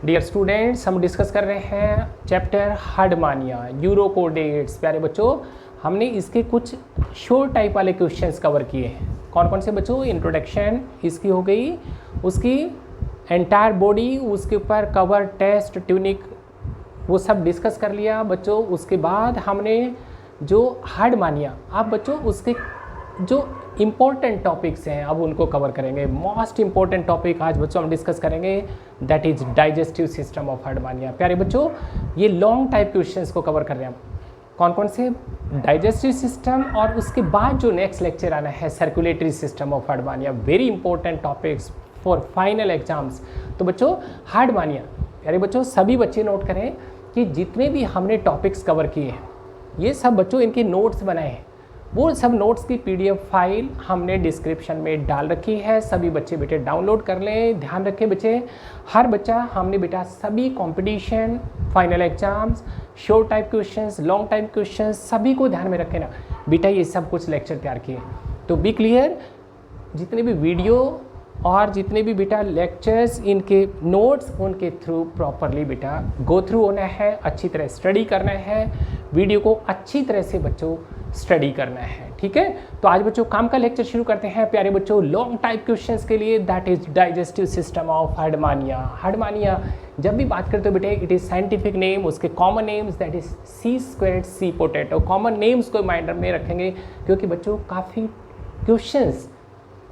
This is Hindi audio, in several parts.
डियर स्टूडेंट्स, हम डिस्कस कर रहे हैं चैप्टर हार्डमानिया यूरोकोडेट्स। प्यारे बच्चों, हमने इसके कुछ शोर टाइप वाले क्वेश्चंस कवर किए हैं। कौन कौन से बच्चों? इंट्रोडक्शन इसकी हो गई, उसकी एंटायर बॉडी, उसके ऊपर कवर, टेस्ट, ट्यूनिक, वो सब डिस्कस कर लिया बच्चों। उसके बाद हमने जो हार्डमानिया, आप बच्चों उसके जो इम्पोर्टेंट टॉपिक्स हैं अब उनको कवर करेंगे। मोस्ट इम्पोर्टेंट टॉपिक आज बच्चों हम डिस्कस करेंगे, that is digestive system of Herdmania. प्यारे बच्चों, ये लॉन्ग टाइप क्वेश्चंस को कवर कर रहे हैं हम। कौन कौन से? डाइजेस्टिव सिस्टम, और उसके बाद जो नेक्स्ट लेक्चर आना है circulatory system of Herdmania. Very important topics for final exams. तो बच्चों हार्डमानिया, प्यारे बच्चों सभी बच्चे नोट करें कि जितने भी हमने टॉपिक्स कवर किए हैं ये सब बच्चों इनके नोट्स बनाए हैं। वो सब नोट्स की पीडीएफ फाइल हमने डिस्क्रिप्शन में डाल रखी है, सभी बच्चे बेटे डाउनलोड कर लें। ध्यान रखें बच्चे, हर बच्चा हमने बेटा सभी competition, final exams, short type questions, long type questions, सभी को ध्यान में रखें ना बेटा। ये सब कुछ लेक्चर तैयार किए, तो बी क्लियर। जितने भी वीडियो और जितने भी बेटा लेक्चर्स, इनके नोट्स उनके थ्रू प्रॉपरली बेटा गो थ्रू होना है, अच्छी तरह स्टडी करना है, वीडियो को अच्छी तरह से बच्चों स्टडी करना है, ठीक है। तो आज बच्चों काम का लेक्चर शुरू करते हैं प्यारे बच्चों लॉन्ग टाइप क्वेश्चंस के लिए, that is digestive system of Herdmania. Herdmania जब भी बात करते हो बेटे, इट इज साइंटिफिक नेम, उसके common names that is sea squirt sea potato. Common names को माइंड में रखेंगे क्योंकि बच्चों काफ़ी क्वेश्चंस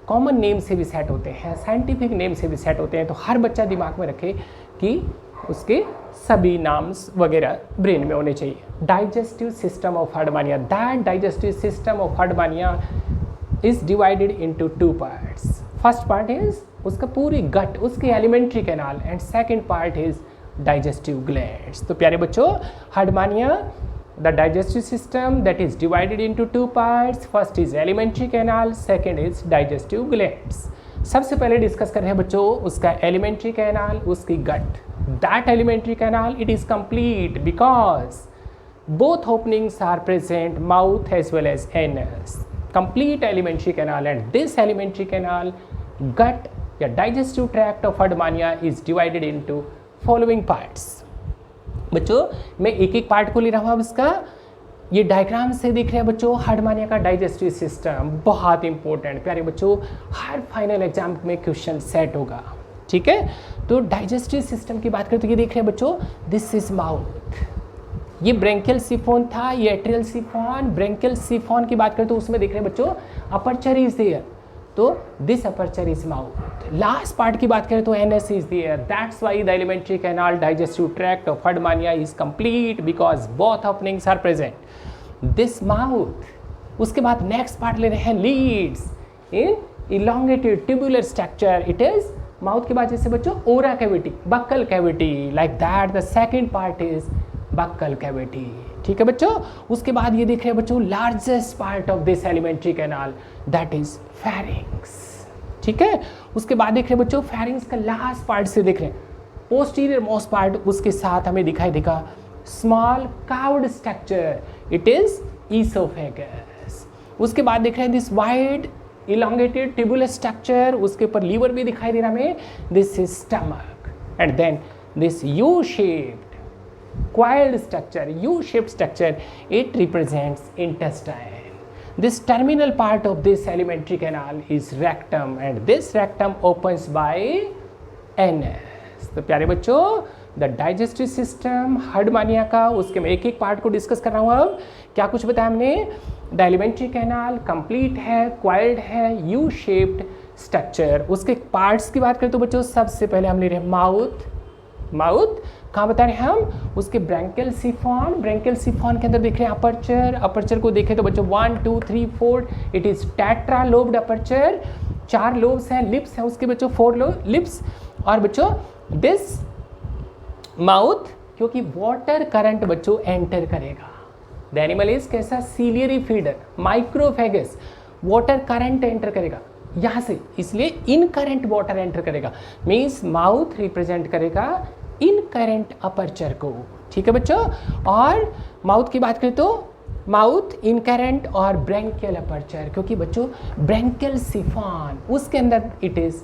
कॉमन नेम से भी सेट होते हैं, साइंटिफिक नेम से भी सेट होते हैं। तो हर बच्चा दिमाग में रखे कि उसके सभी नाम्स वगैरह ब्रेन में होने चाहिए। Digestive system of हार्डमानिया, that digestive system of Herdmania is divided into two parts. First part is उसका पूरी गट, उसके elementary canal, and second part is digestive glands. तो प्यारे बच्चों हार्डमानिया, the digestive system that is divided into two parts, first is alimentary canal, second is digestive glands। सबसे पहले डिस्कस कर रहे हैं बच्चों उसका एलिमेंट्री कैनाल, उसकी gut. That alimentary canal it is complete because both openings are present, mouth as well as anus. Complete alimentary canal, and this alimentary canal gut या digestive tract of Herdmania is divided into following parts. बच्चों मैं एक एक पार्ट को ले रहा हूँ अब इसका। ये डायग्राम से दिख रहे हैं बच्चों हार्डमानिया का डाइजेस्टिव सिस्टम, बहुत इंपॉर्टेंट प्यारे बच्चों, हर फाइनल एग्जाम में क्वेश्चन सेट होगा, ठीक है। तो डाइजेस्टिव सिस्टम की बात करें तो ये देख रहे हैं बच्चों, दिस इज माउथ, ये ब्रेंकियल सिफोन था, ये एट्रियल सिफोन। ब्रेंकियल सिफोन की बात करें तो उसमें देख रहे हैं बच्चों अपर्चर इज देयर, तो this aperture is mouth. Last part की बात करें तो anus is there, that's why the alimentary canal digestive tract of Herdmania is complete because both openings are present, this mouth. उसके बाद नेक्स्ट पार्ट ले रहे हैं leads in elongated tubular structure, it is mouth के बाद जैसे बच्चों oral cavity, buccal cavity, like that the second part is buccal cavity, ठीक है बच्चों। उसके बाद ये देख रहे हैं बच्चों largest part of this alimentary canal, that is pharynx, ठीक है। उसके बाद देख रहे हैं बच्चों फेरिंग्स का लास्ट पार्ट से देख रहे हैं पोस्टीरियर मोस्ट पार्ट, उसके साथ हमें दिखाई देगा small cord structure, it is oesophagus. उसके बाद देख रहे हैं this wide elongated tubular structure, उसके ऊपर लीवर भी दिखाई दे रहा हमें, this is stomach, and then this U shaped coiled structure, U-shaped structure, it represents intestine. This terminal part of this alimentary canal is rectum, and this rectum opens by anus। तो प्यारे बच्चों द डाइजेस्टिव सिस्टम हार्डमानिया का, उसके मैं एक एक पार्ट को डिस्कस कर रहा हूँ। अब क्या कुछ बताया हमने? द एलिमेंट्री कैनाल कंप्लीट है, क्वाइल्ड है, यू शेप्ड स्ट्रक्चर। उसके पार्ट्स की बात करें तो बच्चों सबसे पहले हम ले रहे हैं माउथ। माउथ कहाँ बता रहे हैं हम? उसके ब्रेंकियल सिफॉन, ब्रेंकियल सिफॉन के अंदर देख रहे हैं अपर्चर। अपर्चर को देखें तो बच्चों 1 2 3 4, it is tetra lobed aperture, 4 lobes हैं, लिप्स हैं उसके बच्चों 4 लिप्स। और बच्चों दिस माउथ, क्योंकि वाटर करंट बच्चों एंटर करेगा, द एनिमल इज कैसा? Ciliary feeder, microphagous, water current enter करेगा यहाँ से, इसलिए इन करंट वाटर एंटर करेगा, मीन्स माउथ रिप्रेजेंट करेगा इन करंट अपर्चर को, ठीक है बच्चों। और माउथ की बात करें तो माउथ, इन करंट और ब्रेंकियल अपर्चर, क्योंकि बच्चों ब्रेंकियल सिफॉन उसके अंदर इट इज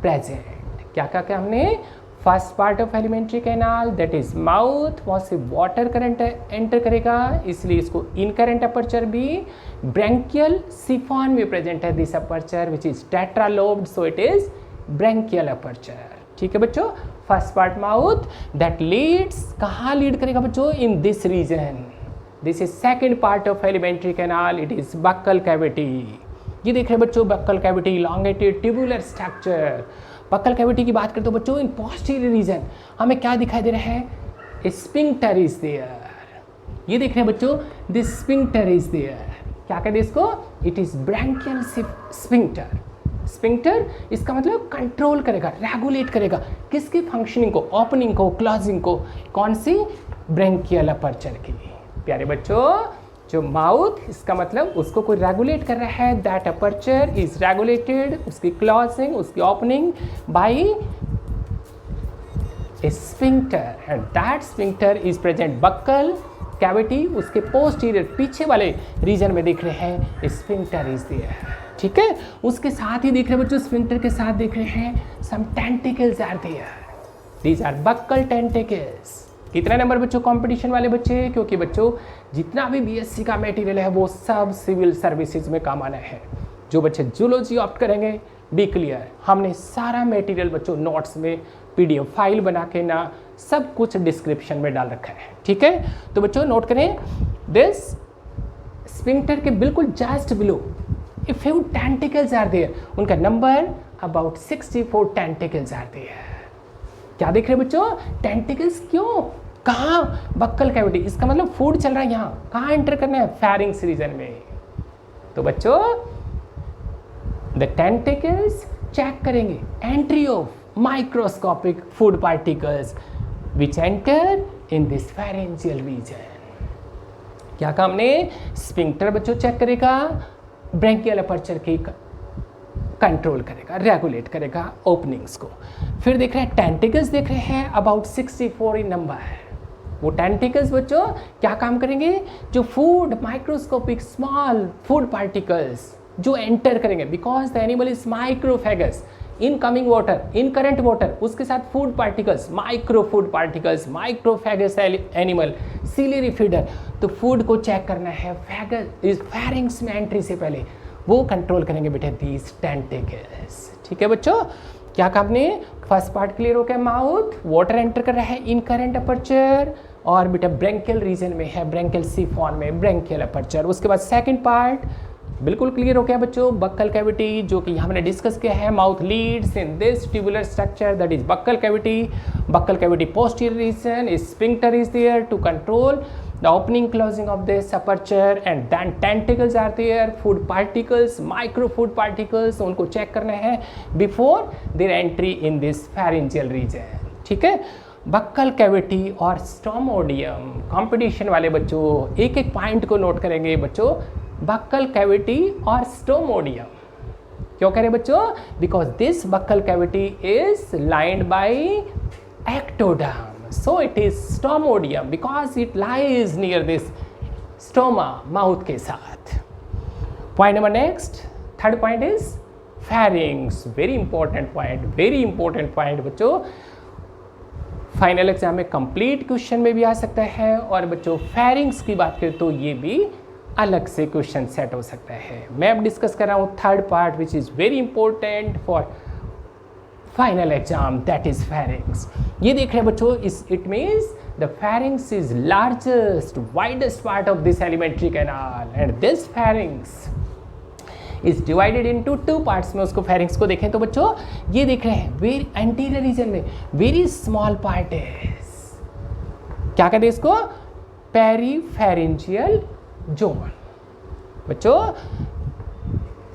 प्रेजेंट। क्या क्या क्या हमने first part of alimentary canal that is mouth, वहाँ से वाटर करंट एंटर करेगा, इसलिए इसको इनकरेंट अपर्चर भी। ब्रैंकियल सिफॉन में प्रेजेंट है this aperture which is tetralobed, so it is branchial aperture. ठीक है बच्चों, first part mouth that leads, कहाँ लीड करेगा बच्चों? In this region. This is second part of alimentary canal, it is buccal cavity. ये देख रहे हैं बच्चों buccal cavity, elongated tubular structure. Buccal cavity की बात करते हो बच्चों, इन पोस्टीरियर रीजन हमें क्या दिखाई दे रहा है? Sphincter is there. ये देख रहे हैं बच्चों, दिस स्फिंक्टर इज देयर। क्या कहते हैं इसको? It is branchial sphincter. Sphincter इसका मतलब कंट्रोल करेगा, रेगुलेट करेगा किसकी फंक्शनिंग को? ओपनिंग को, क्लोजिंग को। कौन सी? ब्रैंकियल अपर्चर की। प्यारे बच्चों, जो माउथ इसका मतलब उसको कोई रेगुलेट कर रहा है, दैट अपर्चर इज रेगुलेटेड, उसकी क्लोजिंग, उसकी opening by a sphincter and that sphincter is present buccal cavity. उसके पोस्टीरियर पीछे वाले रीजन में देख रहे हैं स्फिंक्टर इज देयर। ठीक है, उसके साथ ही देख रहे हैं बच्चों, स्फिंक्टर के साथ देख रहे हैं some tentacles are there, these are buccal tentacles. कितना नंबर बच्चों? कंपटीशन वाले बच्चे, क्योंकि बच्चों जितना भी बीएससी का मटेरियल है वो सब सिविल सर्विसेज में काम आना है। जो बच्चे जूलॉजी ऑप्ट करेंगे, बी क्लियर, हमने सारा मटेरियल बच्चों नोट्स में पीडीएफ फाइल बना के ना सब कुछ डिस्क्रिप्शन में डाल रखा है। ठीक है, तो बच्चों नोट करें, दिस स्फिंक्टर के बिल्कुल just below a few tentacles are there, उनका number about 64 tentacles are there। क्या देख रहे हैं बच्चों? टेंटिकल्स क्यों? कहाँ? Buccal cavity. इसका मतलब फूड चल रहा है यहाँ, कहाँ एंटर करना है? फेरिंग्स रीजन में। तो बच्चों द टेंटिकल्स चेक करेंगे entry of microscopic food particles which enter in this pharyngeal region. क्या काम ने? स्फिंक्टर बच्चों चेक करेगा, ब्रैंकियल अपर्चर की कंट्रोल करेगा, रेगुलेट करेगा ओपनिंग्स को। फिर देख रहे हैं टेंटिकल्स, देख रहे हैं अबाउट 64 इन नंबर। वो टेंटिकल्स बच्चों क्या काम करेंगे? जो food microscopic small food particles जो एंटर करेंगे, because the animal is microphagous, incoming water, incurrent water, उसके साथ food particles, micro food particles, microphagous animal, ciliary feeder. तो फूड को चेक करना है फैगस इस फेरिंग्स में एंट्री से पहले, वो कंट्रोल करेंगे बेटे दीज टेंटिकल्स। ठीक है बच्चों, क्या काम ने? फर्स्ट पार्ट क्लियर हो गया, माउथ, वाटर एंटर कर रहा है इनकरेंट अपर्चर, और बेटा ब्रैंकियल रीजन में है, ब्रैंकियल सिफॉन में ब्रैंकियल अपर्चर। उसके बाद सेकंड पार्ट बिल्कुल क्लियर हो गया बच्चों, बक्कल कैविटी, जो कि हमने डिस्कस किया है, mouth leads in this tubular structure that is buccal cavity. Buccal cavity posterior region, sphincter is there to control the opening closing of this aperture, and then tentacles are there, food particles, micro food particles, उनको चेक करना है before their entry in this pharyngeal region। ठीक है, बक्कल कैविटी और स्टोमोडियम। कंपटीशन वाले बच्चों एक एक पॉइंट को नोट करेंगे बच्चों, बक्कल कैविटी और स्टोमोडियम। क्यों कह रहे बच्चों? Because this buccal cavity is lined by ectoderm, so it is stomodium because it lies near this stoma, mouth के साथ। Point number next, third point is pharynx, very important point, very important point बच्चों, फाइनल एग्जाम में कंप्लीट क्वेश्चन में भी आ सकता है। और बच्चों pharynx की बात करें तो ये भी अलग से क्वेश्चन सेट हो सकता है। मैं अब डिस्कस कर रहा हूँ third part which is very important for final exam, that is pharynx। ये देख रहे हैं बच्चों, it means the pharynx is largest widest part of this alimentary canal, and this pharynx is divided into two parts में। उसको pharynx को देखें तो बच्चों ये देख रहे हैं वेरी एंटीरियर रीजन में वेरी स्मॉल पार्ट इज, क्या कहते हैं इसको? Peripharyngeal zone. बच्चों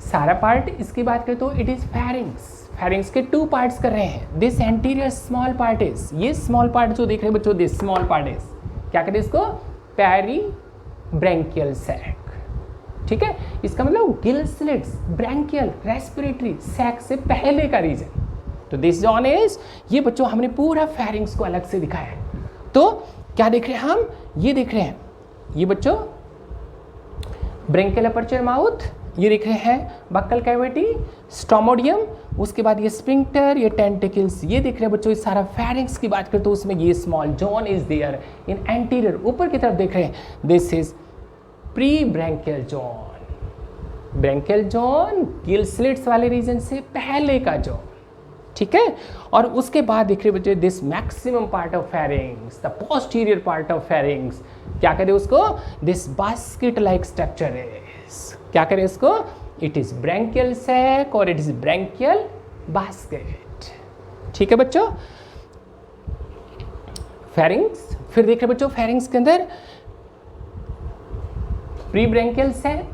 सारा पार्ट इसकी बात करें तो इट इज pharynx। pharynx के टू पार्ट्स कर रहे हैं, this anterior small part is, ये स्मॉल पार्ट जो देख रहे हैं बच्चों, दिस स्मॉल पार्ट इज, क्या कहते हैं इसको? Peribranchial sac. ठीक है, इसका मतलब gill slits, branchial, respiratory sac से पहले का रीजन। तो दिस जोन इज, ये बच्चों हमने पूरा pharynx को अलग से दिखाया है। तो क्या देख रहे हैं हम? ये देख रहे हैं ये बच्चों ब्रैंकियल अपर्चर माउथ, ये देख रहे हैं बक्कल कैविटी, स्टोमोडियम, उसके बाद ये स्पिंक्टर, ये टेंटिकल्स, ये देख रहे हैं बच्चों। इस सारा फेरिंग्स की बात करें तो उसमें ये small zone is there in anterior, ऊपर की तरफ देख रहे हैं, this is pre branchial zone. Branchial zone gill slits वाले रीजन से पहले का जॉन, ठीक है। और उसके बाद देख रहे बच्चे this maximum part of pharynx, the posterior part of pharynx, क्या करें उसको, this basket like structure is, क्या करें इसको, इट इज ब्रैंकियल सैक और इट इज ब्रैंकियल बास्केट, ठीक है बच्चों। फेरिंग्स, फिर देख रहे बच्चों फेरिंग्स के अंदर प्री ब्रैंकियल सैक,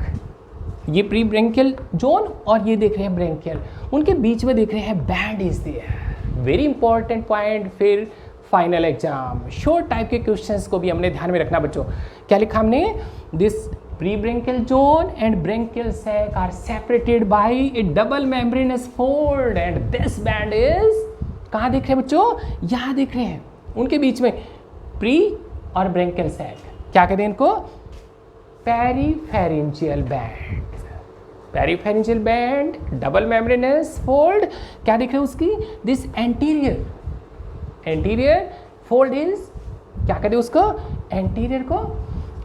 ये प्री ब्रैंकियल जोन और ये देख रहे हैं ब्रैंकियल, उनके बीच में देख रहे हैं band is there, very important point. फिर फाइनल एग्जाम शॉर्ट टाइप के क्वेश्चंस को भी हमने ध्यान में रखना बच्चों। क्या लिखा हमने, this pre branchial zone and branchial sac are separated by a double membranous fold and this band is, कहाँ देख रहे हैं बच्चों, यहाँ देख रहे हैं, उनके बीच में प्री और ब्रैंकियल सैक, क्या कहते हैं इनको, peripharyngeal band, peripharyngeal band, double membranous fold, क्या देख रहे हैं उसकी, this anterior, anterior fold is, क्या कहते हैं उसको, एंटीरियर को,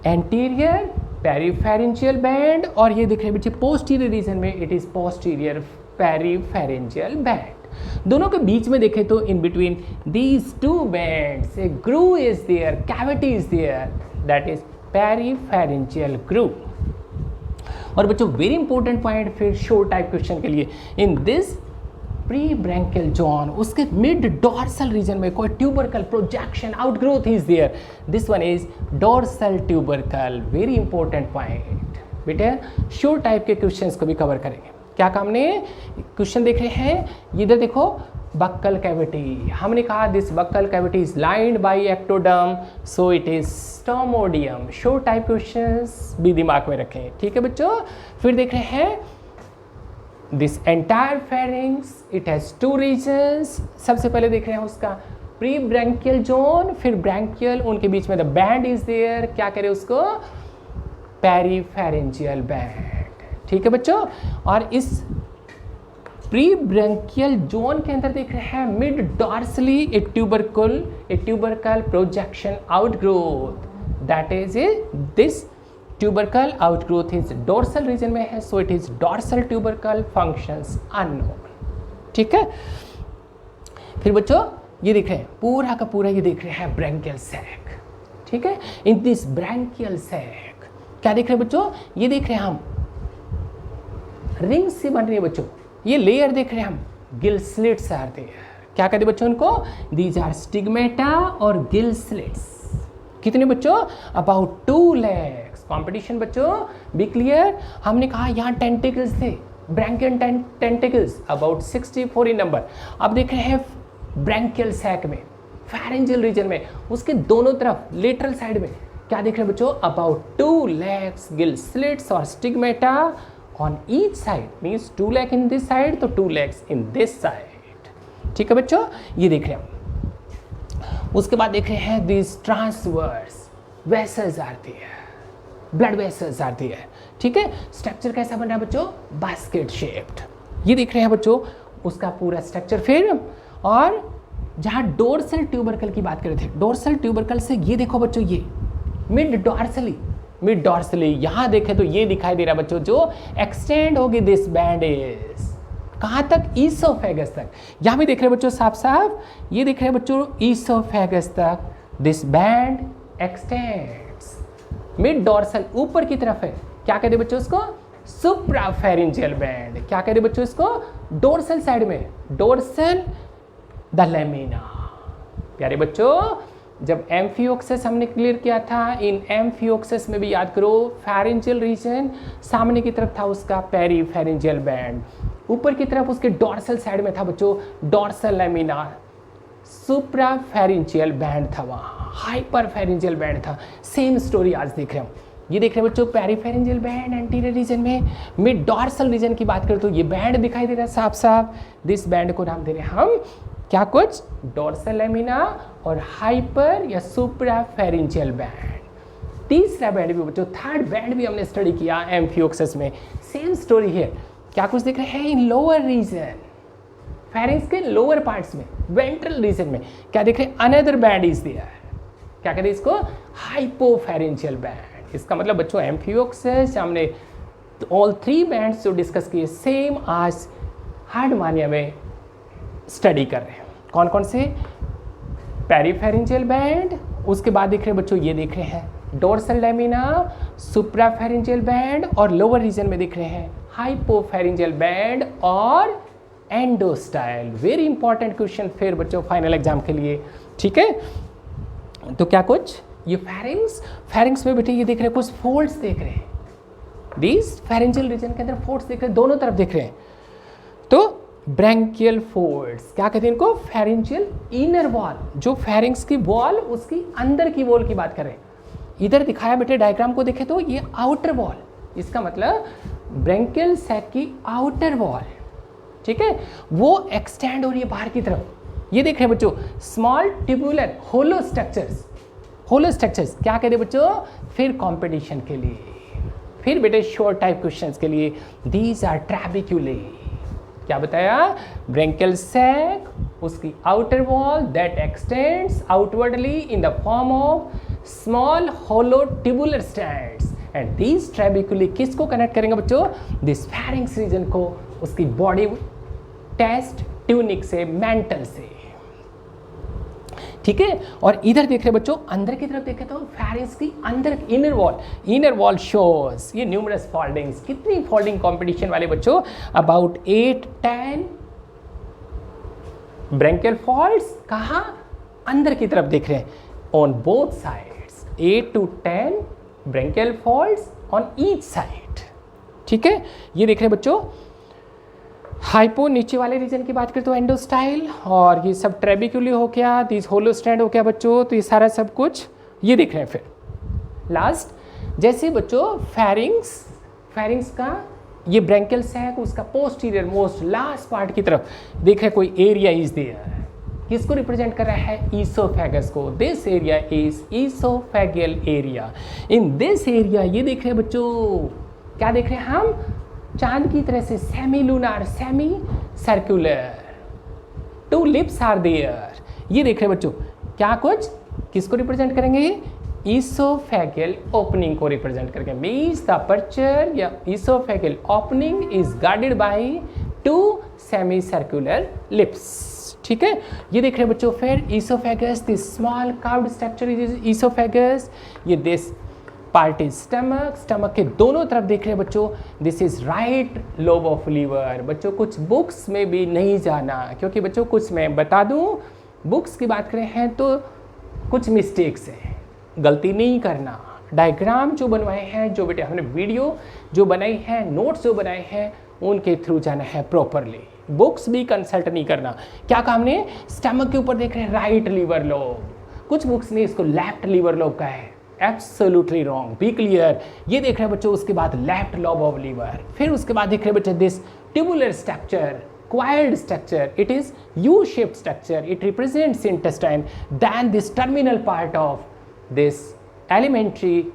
एंटीरियर पेरीफेरेंजियल बैंड, और ये दिख रहे हैं बच्चे पोस्टीरियर रीजन में it is posterior peripharyngeal band. दोनों के बीच में देखें तो in between these two bands a groove is there, cavity is there, that is peripharyngeal groove. और बच्चों वेरी इंपॉर्टेंट पॉइंट फिर शॉर्ट टाइप क्वेश्चन के लिए, in this pre branchial zone, उसके मिड डॉर्सल रीजन में कोई tubercle projection outgrowth is there, this one is dorsal tubercle, very important point. बेटे शॉर्ट टाइप के क्वेश्चंस को भी कवर करेंगे। क्या काम ने क्वेश्चन देख रहे हैं, इधर देखो बक्कल कैविटी, हमने कहा this buccal cavity is lined by ectoderm, so it is stomodeum. Short type questions भी दिमाग में रखें, ठीक है बच्चों। फिर देख रहे हैं this entire pharynx it has two reasons, सबसे पहले देख रहे हैं उसका प्री ब्रैंकियल जोन, फिर ब्रैंकियल, उनके बीच में द बैंड इज देयर, क्या करें उसको, पेरीफेरेंजियल बैंड, ठीक है बच्चों। और इस प्री ब्रैंकियल जोन के अंदर देख रहे हैं mid dorsally a tubercle projection outgrowth, that is this tubercle outgrowth is dorsal region में है, so it is dorsal tubercle, functions unknown, ठीक है। फिर बच्चों ये देख रहे हैं पूरा का पूरा, ये देख रहे हैं ब्रैंकियल सैक, ठीक है। इन दिस ब्रैंकियल सैक क्या देख रहे हैं बच्चों, ये देख रहे हैं हम रिंग से बन रही है बच्चों, ये लेयर देख रहे हैं हम, गिल स्लिट्स आर देयर, क्या कहते हैं बच्चों उनको, दीज आर स्टिग्मेटा और गिल स्लिट्स। कितने बच्चों, अबाउट 2 lakhs। कॉम्पिटिशन बच्चों बी क्लियर, हमने कहा यहाँ टेंटिकल्स थे, branchial tentacles about 64 in number. अब देख रहे हैं ब्रैंकियल सैक में, फेरेंजियल रीजन में, उसके दोनों तरफ लेटरल साइड में क्या देख रहे हैं बच्चों, अबाउट 2 lakhs गिल स्लिट्स और stigmata on each side, means 2 lakh in this side तो 2 lakhs इन दिस साइड, ठीक है बच्चों, ये देख रहे हैं। उसके बाद देख रहे हैं this transverse vessels are there, blood vessels are there, ठीक है। स्ट्रक्चर कैसा बन रहा है बच्चों, बास्केट शेप्ड, ये देख रहे हैं बच्चों उसका पूरा स्ट्रक्चर। फिर और जहाँ डोर्सल ट्यूबरकल की बात कर रहे थे, डोर्सल ट्यूबरकल से ये देखो बच्चों, ये मिड डॉर्सली यहाँ देखें तो ये दिखाई दे रहा है बच्चों, जो एक्सटेंड होगी दिस बैंड इज, कहाँ तक, ईसोफेगस तक। यहाँ भी देख रहे हैं बच्चों साफ साफ, ये देख रहे हैं बच्चों ईसोफेगस तक, this band x tends. Mid dorsal ऊपर की तरफ है, क्या कहते बच्चों उसको, सुप्राफेरेंजियल बैंड, क्या कहते बच्चों इसको, डोर्सल साइड में, डोर्सल द लेमिना। प्यारे बच्चों जब एम्फियोक्सेस हमने क्लियर किया था, इन एम्फियोक्सेस में भी याद करो फेरेंजियल रीजन सामने की तरफ था उसका पेरीफेरेंजियल बैंड, ऊपर की तरफ उसके डॉर्सल साइड में था बच्चों डॉर्सल लेमिना, सुप्राफेरेंजियल बैंड था, वहाँ हाइपरफेरेंजियल बैंड था। सेम स्टोरी आज देख रहे हो, ये देख रहे हैं बच्चों पेरीफेरेंजियल बैंड एंटीरियर रीजन में, मिड डॉर्सल रीजन की बात करें तो ये बैंड दिखाई दे रहा है साफ साफ, दिस बैंड को नाम दे रहे हैं हम क्या, कुछ डॉर्सल लेमिना और हाइपर या सुप्राफेरेंजियल बैंड। तीसरा बैंड भी बच्चों, थर्ड बैंड भी हमने स्टडी किया एम्फियोक्सस में, सेम स्टोरी है। क्या कुछ दिख रहे हैं इन लोअर रीजन, फेरिंग्स के लोअर पार्ट्स में, वेंट्रल रीजन में क्या दिख रहे हैं, अनदर बैंड इज देयर, क्या कहते हैं इसको, हाइपोफेरेंजियल बैंड। इसका मतलब बच्चों एम्फियोक्सस हमने ऑल 3 बैंड्स जो डिस्कस किए सेम आज हार्डमानिया में स्टडी कर रहे हैं। कौन कौन से, पेरीफेरेंजियल बैंड, उसके बाद देख रहे हैं बच्चों ये देख रहे हैं डोर्सल लैमिना, सुप्राफेरेंजियल बैंड, और लोअर रीजन में दिख रहे हैं हाइपोफेरेंजियल बैंड और एंडोस्टाइल। वेरी इंपॉर्टेंट क्वेश्चन फिर बच्चों फाइनल एग्जाम के लिए, ठीक है। तो क्या कुछ ये फेरिंग्स में बेटे ये देख रहे हैं कुछ फोल्ड्स देख रहे हैं, दिस फेरेंजियल रीजन के अंदर फोल्ड्स देख रहे हैं, दोनों तरफ देख रहे हैं। तो ब्रैंकियल फोल्ड्स क्या कहते हैं इनको, फेरेंजियल इनर वॉल, जो फेरिंग्स की वॉल उसकी अंदर की वॉल की बात कर रहे हैं। इधर दिखाया बेटे डायग्राम को देखे तो ये आउटर वॉल, इसका मतलब ब्रैंकियल सैक की आउटर वॉल, ठीक है, वो एक्सटेंड हो रही है बाहर की तरफ। ये देख रहे हैं बच्चों स्मॉल ट्यूबुलर होलो स्ट्रक्चर्स, होलो स्ट्रक्चर्स क्या कहते हैं बच्चों, फिर कंपटीशन के लिए, फिर बेटे शॉर्ट टाइप क्वेश्चंस के लिए, दीज आर ट्रैबिक्यूले। क्या बताया, ब्रैंकियल सैक, उसकी outer wall that extends outwardly in the form of small hollow tubular stands, and these trabeculae किसको कनेक्ट करेंगे बच्चों, दिस फेरिंग्स रीजन को उसकी बॉडी टेस्ट ट्यूनिक से, मेंटल से, ठीक है। और इधर देख रहे बच्चों अंदर की तरफ देखें तो फेरिंग्स की अंदर इनर वॉल शोज ये न्यूमरस फोल्डिंग्स, कितनी फोल्डिंग कंपटीशन वाले बच्चों, अबाउट 8-10 ब्रैंकियल फोल्ड्स, कहाँ अंदर की तरफ देख रहे हैं, on both sides, 8 to 10 branchial folds on each side, ठीक है। ये देख रहे हैं बच्चों हाइपो नीचे वाले रीजन की बात करें तो एंडोस्टाइल, और ये सब ट्रेबिक्यूली हो गया, दिस होलो स्टैंड हो गया बच्चों, तो ये सारा सब कुछ ये देख रहे हैं। फिर लास्ट जैसे बच्चों फेरिंग्स का ये ब्रैंकियल सैक उसका पोस्टीरियर मोस्ट लास्ट पार्ट की तरफ देख रहे हैं कोई एरिया इज देयर, किसको रिप्रेजेंट कर रहा है, ईसोफेगस को। This area is oesophageal area. In this area ये देख रहे हैं बच्चों, क्या देख रहे हैं हम, चांद की तरह से semi lunar, semi circular, 2 lips are there. ये देख रहे हैं बच्चों क्या कुछ किसको रिप्रेजेंट करेंगे, ईसोफेगियल ओपनिंग को रिप्रेजेंट करेंगे। मीन्स द अपर्चर या oesophageal opening is guarded by 2 semi circular lips, ठीक है। ये देख रहे हैं बच्चों फिर oesophagus, this small curved structure is oesophagus. ये this part is stomach, stomach के दोनों तरफ देख रहे हैं बच्चों, this is right lobe of liver. बच्चों कुछ बुक्स में भी नहीं जाना, क्योंकि बच्चों कुछ मैं बता दूं, बुक्स की बात करें हैं तो कुछ मिस्टेक्स हैं, गलती नहीं करना। डायग्राम जो बनवाए हैं, जो बेटे हमने वीडियो जो बनाई है, नोट्स जो बनाए हैं, उनके थ्रू जाना है प्रॉपरली, बुक्स भी कंसल्ट नहीं करना। क्या कहा हमने, स्टमक के ऊपर देख रहे हैं राइट लीवर लोब, कुछ बुक्स ने इसको लेफ्ट लीवर लोब का है, एब्सोल्युटली रॉन्ग, बी क्लियर। ये देख रहे हैं बच्चों उसके बाद लेफ्ट लोब ऑफ लीवर, फिर उसके बाद देख रहे हैं बच्चों this tubular structure, coiled structure, it is U-shaped structure, it represents intestine, then this terminal part of this alimentary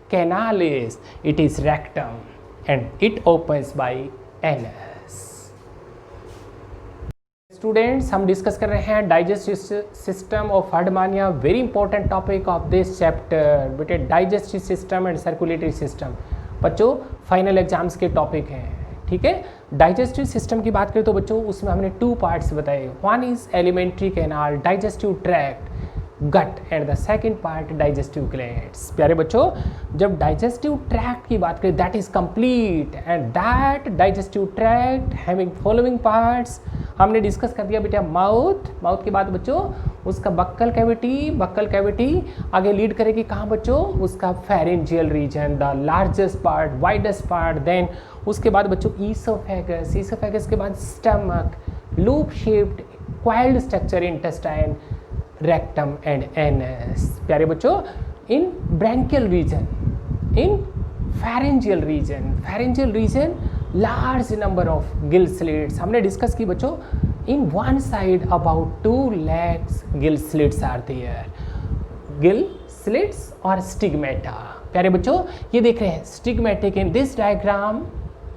canal it is rectum and it opens by anus. Students हम डिस्कस कर रहे हैं digestive system of Herdmania, very important topic of this chapter बेटे, digestive system and circulatory system बच्चों फाइनल एग्जाम्स के टॉपिक हैं, ठीक है। डाइजेस्टिव सिस्टम की बात करें तो बच्चों उसमें हमने 2 पार्ट्स बताए, one is alimentary canal, digestive tract, gut, and the second part digestive glands. प्यारे बच्चों जब डाइजेस्टिव ट्रैक्ट की बात करें that is complete and that digestive tract having following parts हमने डिस्कस कर दिया बेटा, माउथ के बाद बच्चों उसका बक्कल कैविटी आगे लीड करेगी कहाँ बच्चों, उसका pharyngeal region, the largest part, widest part, then उसके बाद बच्चों ईसोफेगस के बाद stomach, loop shaped coiled structure intestine, rectum and anus. प्यारे बच्चों in branchial region, in pharyngeal region large number of gill slits हमने डिस्कस की बच्चों, in one side about 2 lakhs gill slits are there, gill slits और स्टिग्मेटा। प्यारे बच्चों ये देख रहे हैं stigmatic in this diagram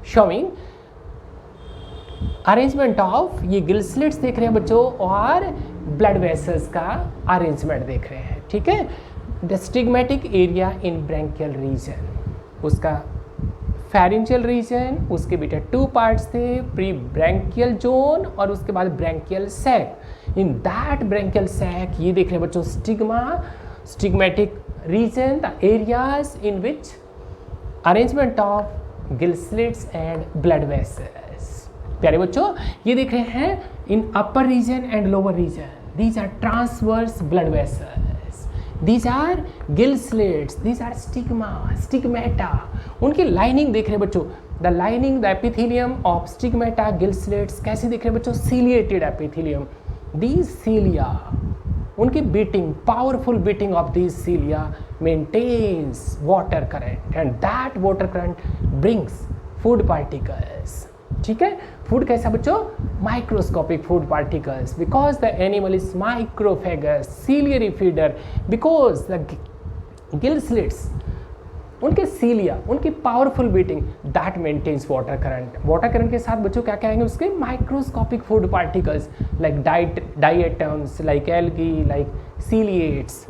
showing arrangement of, ये गिल स्लिट्स देख रहे हैं बच्चों और ब्लड वेसल्स का अरेंजमेंट देख रहे हैं। ठीक है, the stigmatic area in branchial region, उसका फेरेंजियल रीजन, उसके बेटा 2 पार्ट्स थे, प्री ब्रैंकियल जोन और उसके बाद branchial sac. In that branchial sac ये देख रहे हैं बच्चों stigma, stigmatic region, the areas in which arrangement of gill slits and blood vessels. प्यारे बच्चों ये देख रहे हैं in upper region and lower region, these are transverse blood vessels, these are gill slits, these are stigma, stigmata. उनकी लाइनिंग देख रहे हैं बच्चों, the lining the epithelium of stigmata gill slits कैसे देख रहे हैं बच्चों, सीलिएटेड एपिथेलियम, दीज सीलिया, उनकी beating, powerful beating of these cilia maintains water current and that water current brings food particles. ठीक है, फूड कैसा बच्चों, microscopic food particles, because the animal is microphagous ciliary feeder, because the gill slits, उनके सीलिया, उनकी powerful beating that maintains water current. Water current के साथ बच्चों क्या कहेंगे उसके, microscopic food particles like diatoms, like algae, like ciliates.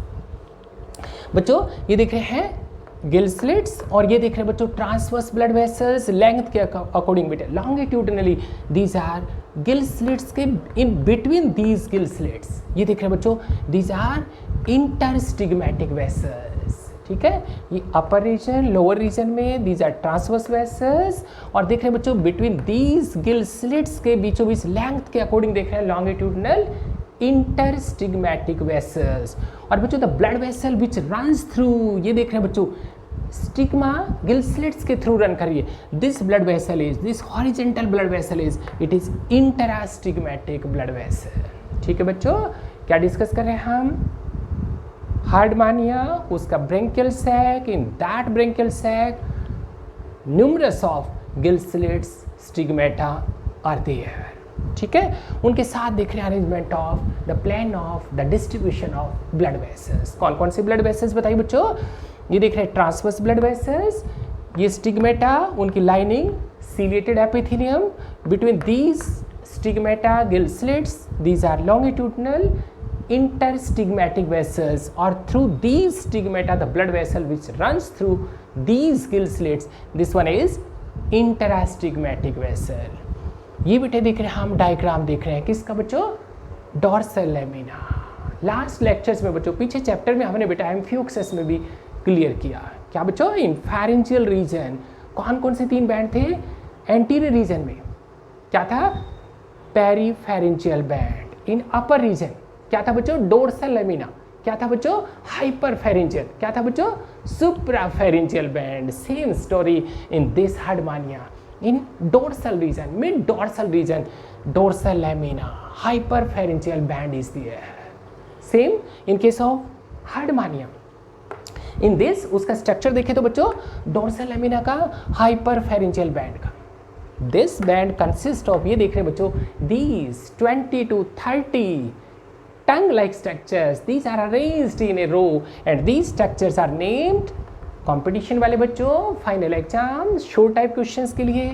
बच्चों ये देख रहे हैं गिल स्लिट्स और ये देख रहे हैं बच्चों ट्रांसवर्स ब्लड वेसल्स लेंथ के अकॉर्डिंग बेटे longitudinally, these are gill slits के in between these gill slits ये देख रहे हैं बच्चों, दीज आर इंटरस्टिग्मेटिक वेसल्स। ठीक है, ये अपर रीजन लोअर रीजन में दीज आर ट्रांसवर्स वेसल्स और देख रहे हैं बच्चों बिटवीन दीज गिल स्लिट्स के बीचों बीच लेंथ के अकॉर्डिंग देख रहे हैं लॉन्गिट्यूडनल इंटरस्टिग्मेटिक वेसल्स। और बच्चों the blood vessel which runs through, ये देख रहे हैं बच्चों स्टिग्मा गिल स्लिट्स के थ्रू रन करिए, this blood vessel is, this horizontal blood vessel is, it is interstigmatic blood vessel. ठीक है बच्चों, क्या डिस्कस कर रहे हैं हम, हार्डमानिया, उसका branchial sac, in that branchial sac numerous of gill slits stigmata are there. ठीक है, उनके साथ देख रहे हैं arrangement of the plan of the distribution of blood vessels. कौन कौन से ब्लड वेसल्स बताइए बच्चों, ये देख रहे हैं ट्रांसवर्स ब्लड वेसल्स, ये स्टिग्मेटा, उनकी lining ciliated epithelium, between these stigmata gill slits these are longitudinal interstigmatic vessels, or through these stigmata the blood vessel which runs through these gill slits, this one is interastigmatic vessel। ये बेटे देख रहे हैं हम डायग्राम देख रहे हैं किसका बच्चों, डॉर्सल लैमिना। लास्ट लेक्चर्स में बच्चों पीछे चैप्टर में हमने बेटा एम्फियोक्सेस में भी क्लियर किया, क्या बच्चों, इन फेरेंजियल रीजन कौन कौन से 3 बैंड थे, एंटीरियर रीजन में क्या था, पेरीफेरेंजियल बैंड, इन अपर रीजन क्या था बच्चों, डोर्सल लैमिना, क्या था बच्चों, हाइपरफेरेंजियल, क्या था बच्चों, suprapharyngeal band. Same story in this Herdmania, in dorsal region, mid dorsal region, dorsal lamina, hyperpharyngeal band is there. Same in case of Herdmania, in this उसका स्ट्रक्चर देखें तो बच्चों डोर्सल लैमिना का, हाइपरफेरेंजियल बैंड का, दिस बैंड कंसिस्ट ऑफ, ये देख रहे हैं बच्चों, these 20 to 30 tongue-like structures, these are arranged in a row and these structures are named, competition वाले बच्चों final exam short type questions के लिए,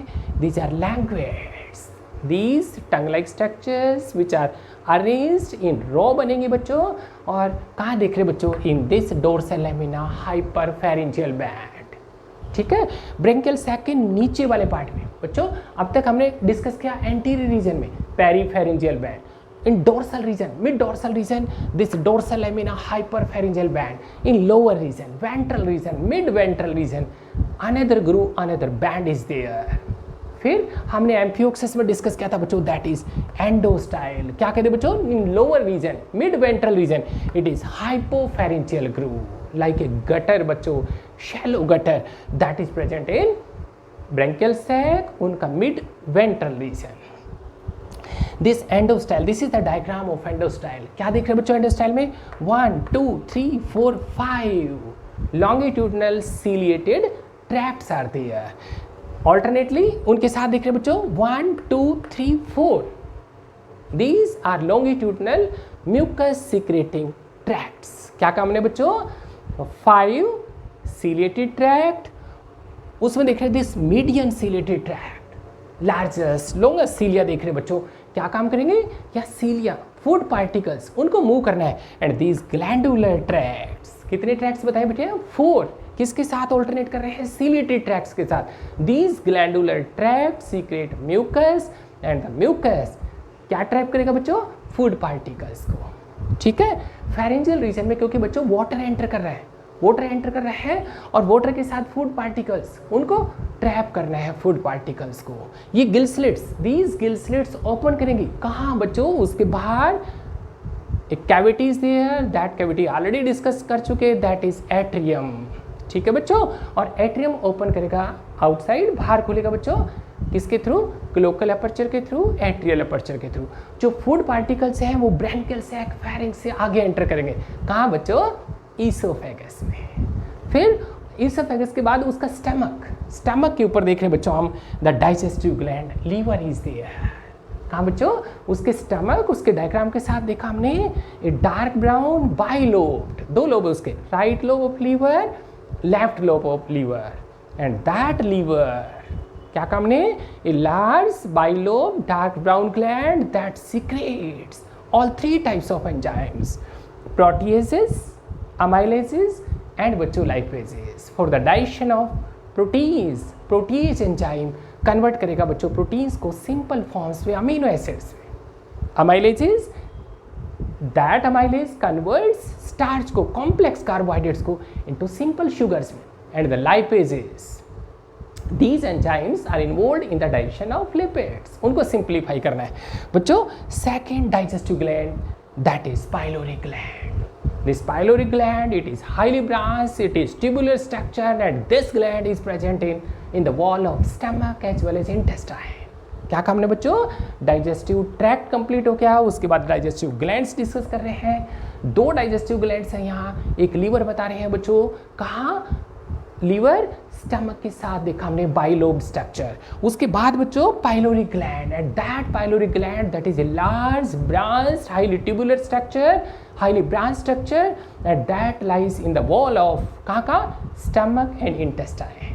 these are languages, these tongue-like structures which are arranged in row बनेंगे बच्चों, और कहाँ देख रहे बच्चों, in this dorsal lamina hyperpharyngeal band। ठीक है, ब्रैंकियल सैक के नीचे वाले पार्ट में बच्चों अब तक हमने डिस्कस किया एंटीरियर रीजन में peripharyngeal band, in dorsal region, mid dorsal region, this dorsal lamina hyperpharyngeal band, in lower region, ventral region, mid ventral region, another groove, another band is there। फिर हमने एम्फियोक्सेस में डिस्कस किया था बच्चों, दैट इज एंडोस्टाइल, क्या कहते हैं बच्चों, in lower region, mid ventral region, it is hypopharyngeal groove, like a gutter बच्चों, shallow gutter, that is present in branchial sac, उनका mid ventral region. This endostyle, this is the diagram of endostyle, क्या देख रहे हैं बच्चों एंडोस्टाइल में, 1 2 3 4 5 longitudinal ciliated tracts are there. Alternately उनके साथ देख रहे हैं बच्चों 1 2 3 4, these are longitudinal mucus secreting tracts. क्या काम है बच्चों, 5 ciliated ट्रैक्ट, उसमें देख रहे this median ciliated tract, largest longest cilia देख रहे बच्चों, क्या काम करेंगे, या सीलिया फूड पार्टिकल्स उनको मूव करना है। एंड दीज ग्लैंडुलर ट्रैक्ट्स, कितने ट्रैक्ट्स बताए बेटे, 4, किसके साथ ऑल्टरनेट कर रहे हैं, सीलिएटेड ट्रैक्ट्स के साथ। These glandular tract secrete mucus and the mucus क्या ट्रैप करेगा बच्चों, फूड पार्टिकल्स को, ठीक है। फेरेंजियल रीजन में क्योंकि बच्चों वाटर एंटर कर रहा है, वाटर एंटर कर रहा है और वाटर के साथ फूड पार्टिकल्स, उनको ट्रैप करना है फूड पार्टिकल्स को। ये gill slits, these gill slits open करेंगी कहाँ बच्चों, उसके बाहर एक cavity is there, that cavity already discuss कर चुके, दैट इज एट्रियम, ठीक है बच्चों। और एट्रियम ओपन करेगा आउटसाइड, बाहर खुलेगा बच्चों किसके थ्रू, क्लोकल अपर्चर के थ्रू, एट्रियल अपर्चर के थ्रू। जो फूड पार्टिकल्स हैं वो ब्रैंकियल सैक, फेरिंक्स से आगे एंटर करेंगे कहाँ बच्चों, ईसोफेगस में। फिर ईसोफेगस के बाद उसका स्टमक के ऊपर देख रहे हैं बच्चों हम, the digestive gland, liver is there, कहाँ बच्चों, उसके स्टमक, उसके डायग्राम के साथ देखा हमने, a dark brown bilobed, 2 lobe है उसके, right lobe of liver, left lobe of liver, and that liver क्या काम ने, a large bilobe dark brown gland that secretes all 3 types of enzymes, proteases, amylases and बच्चों lipases for the digestion of proteins। Protease enzyme convert करेगा बच्चों प्रोटीन्स को सिंपल फॉर्म्स में, अमीनो एसिड्स में। Amylases, that amylase converts starch को, कॉम्प्लेक्स कार्बोहाइड्रेट्स को इनटू सिंपल शुगर्स में। And the lipases, these enzymes are involved in the digestion of lipids, उनको सिंप्लीफाई करना है बच्चों। Second digestive gland that is pyloric gland. This pyloric gland, it is highly branched, it is tubular structure, and this gland is present in the wall of stomach as well as intestine। क्या काम है बच्चों, डाइजेस्टिव ट्रैक्ट कंप्लीट हो गया, उसके बाद डाइजेस्टिव ग्लैंड्स डिस्कस कर रहे हैं। 2 डाइजेस्टिव ग्लैंड्स हैं यहाँ, एक लीवर बता रहे हैं बच्चों, कहाँ, लीवर स्टमक के साथ देखा हमने बाइलोब स्ट्रक्चर। उसके बाद बच्चों pyloric gland, and that pyloric gland that is a large branched highly tubular structure, highly branch structure, and that lies in the wall of कहाँ का, stomach and intestine.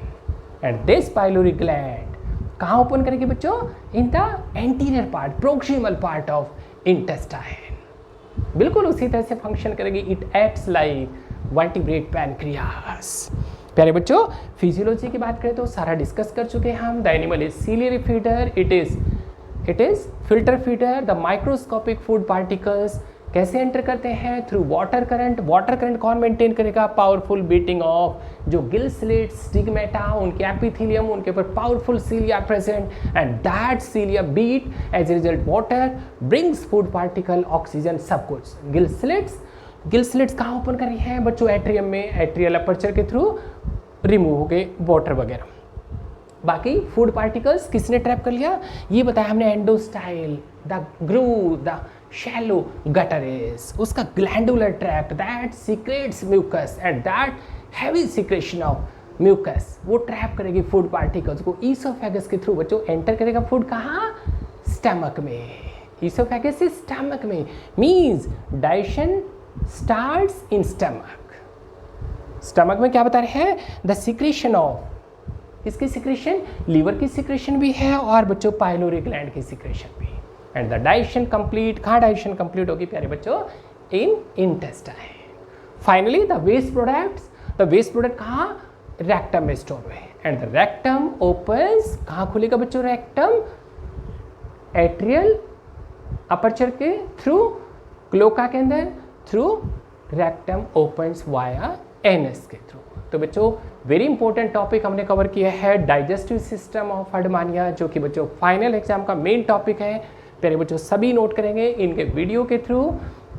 And this pyloric gland कहाँ ओपन करेगी बच्चों, in the anterior part, proximal part of intestine. बिल्कुल उसी तरह से फंक्शन करेगी, it acts like vertebrate pancreas. प्यारे बच्चों, फिजियोलॉजी की बात करें तो सारा डिस्कस कर चुके हैं हम। The animal is ciliary feeder, it is filter feeder. The microscopic food particles कैसे एंटर करते हैं, through water current. Water current कौन मेंटेन करेगा, पावरफुल बीटिंग ऑफ जो गिल स्लिट, स्टिग्मेटा, उनके एपिथेलियम, उनके ऊपर powerful cilia present, and that cilia beat, as a result water brings food particle, oxygen, सब कुछ। गिल स्लिट्स कहाँ ओपन कर रही हैं बच्चों, एट्रियम में, एट्रियल अपर्चर के थ्रू रिमूव हो गए वाटर वगैरह। बाकी फूड पार्टिकल्स किसने ट्रैप कर लिया, ये बताया हमने, endostyle, the groove, the shallow gutters, उसका glandular tract that secretes mucus, and that heavy secretion of mucus वो ट्रैप करेगी फूड पार्टिकल्स को। ईसोफेगस के थ्रू बच्चों एंटर करेगा फूड कहाँ, स्टमक में। ईसोफेगस से स्टमक में means digestion starts in stomach. Stomach में क्या बता रहे हैं, द सिक्रेशन ऑफ, किसकी सिक्रेशन, लीवर की सिक्रेशन भी है और बच्चों पाइलोरिक ग्लैंड की सिक्रेशन भी। एंड द डाइजेशन कंप्लीट, कहाँ डाइजेशन कंप्लीट होगी प्यारे बच्चों, in intestine. Finally the waste products, the waste product कहाँ, रेक्टम में स्टोर हुए, एंड द रेक्टम ओपन्स, कहाँ खुलेगा बच्चों रेक्टम, एट्रियल अपर्चर के थ्रू, क्लोका के अंदर, through rectum opens via anus के थ्रू। तो बच्चों वेरी इंपॉर्टेंट टॉपिक हमने कवर किया है, डाइजेस्टिव सिस्टम ऑफ हर्डमानिया, जो कि बच्चों फाइनल एग्जाम का मेन टॉपिक है। प्यारे बच्चों सभी नोट करेंगे, इनके वीडियो के थ्रू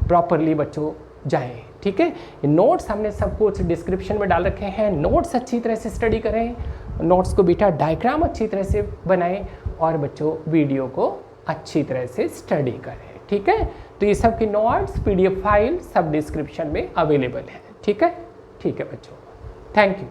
प्रॉपरली बच्चों जाएं, ठीक है। नोट्स हमने सब कुछ डिस्क्रिप्शन में डाल रखे हैं, नोट्स अच्छी तरह से स्टडी करें, नोट्स को बीटा डायग्राम अच्छी तरह से बनाएं और बच्चों वीडियो को अच्छी तरह से स्टडी करें, ठीक है। तो ये सब की नोट्स PDF फाइल सब डिस्क्रिप्शन में अवेलेबल है, ठीक है बच्चों। Thank you.